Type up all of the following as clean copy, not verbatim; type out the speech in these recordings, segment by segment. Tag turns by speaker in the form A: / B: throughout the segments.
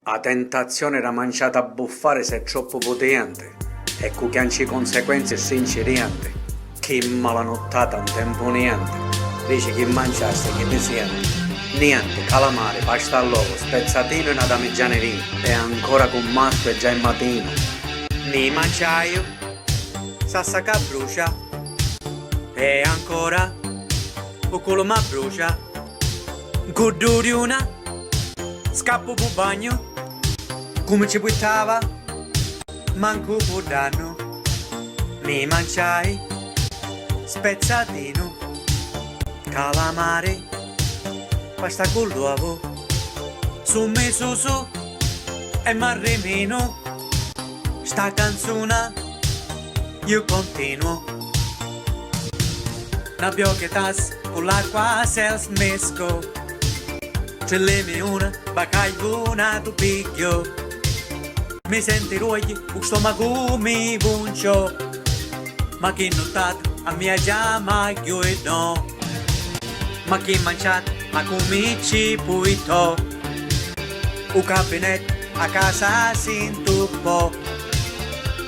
A: La tentazione era mangiata a buffare se è troppo potente e con che conseguenze sinceriente. Che malanottata un tempo niente. Dice che mangiasse che ti sente. Niente, calamare, pasta all'uovo, spezzatino e una damigianerina. E ancora con matto e già in mattino. Ni mangiaio, sassa che brucia. E ancora, o culo ma brucia. Gudu di una, scappo pu bagno. Come ci buttava, manco pu danno. Mi mangiai, spezzatino, calamare, pasta con l'uovo, su e marrimino. Sta canzone io continuo. Na che tas con l'acqua se smesco. Ce l'emi una, bacai una tu picchio. Mi senti ruogli, un stomaco mi buncio. Ma chi notato a mia giama io e no. Ma chi mangiato, ma come ci puito. Un cabinetto a casa si intuppo.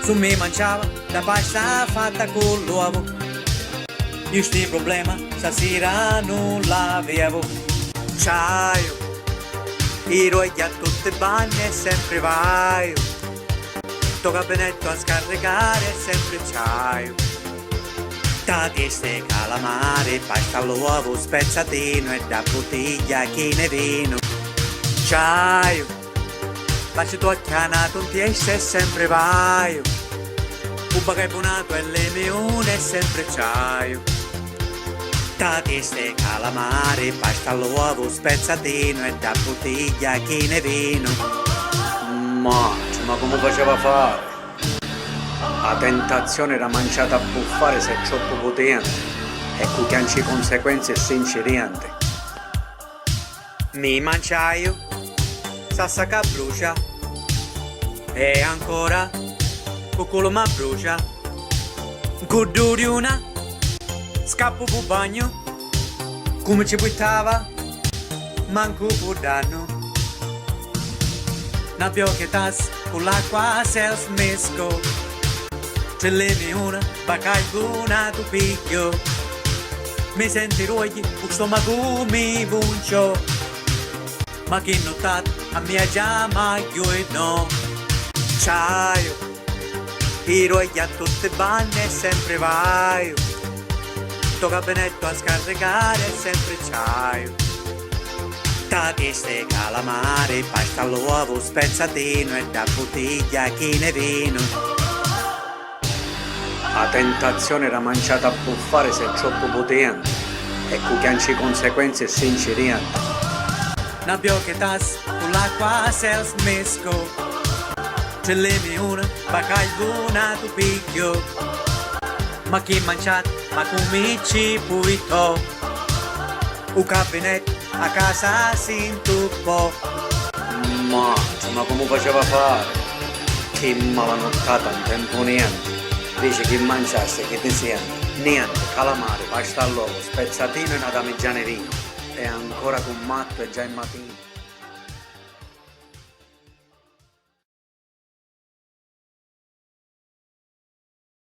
A: Su me mangiava la pasta fatta con l'uovo. Io sti problema stasera non l'avevo. C'aio, i ruogli a tutte bagni e sempre vai. Sto gabinetto a scaricare e sempre c'aio. Tati ste calamare, pasta all'uovo, spezzatino e da bottiglia chi ne vino. C'aio, lasci tu acchianato un tiesce e sempre vai. Un bagabonato e le meune e sempre c'aio. Tati ste calamare, pasta all'uovo, spezzatino e da bottiglia chi ne vino. Ma come faceva fare? La tentazione era mangiata a buffare se è troppo potente e con che conseguenze sinceriente. Mi mangiaio, sassa che brucia. E ancora, culo ma brucia. Gudu di una, scappo pu bagno. Come ci buttava, manco pu danno. Na che tas con l'acqua se smesco. Ce l'emi una, bacai una tu picchio. Mi senti ruogli, un stomaco mi buncio. Ma chi notato a mia giama io e no. C'aio, i ruogli a tutte bagni e sempre vai. Sto gabinetto a scaricare e sempre c'aio. Tati ste calamare, pasta all'uovo, spezzatino e da bottiglia chi ne vino. La tentazione era mangiata a buffare se è troppo potente e con che conseguenze sinceriente. Na che tas con l'acqua se smesco. Ce l'emi una, bacai una tu picchio. Ma chi mangiato, ma come ci puito. Un cabinetto a casa si intuppo. Ma come faceva fare? Che malanottata un tempo niente. Dice che mangiasse che ti sente. Niente, calamare, pasta all'uovo, spezzatino e una damigianerina. E ancora con matto e già in mattino.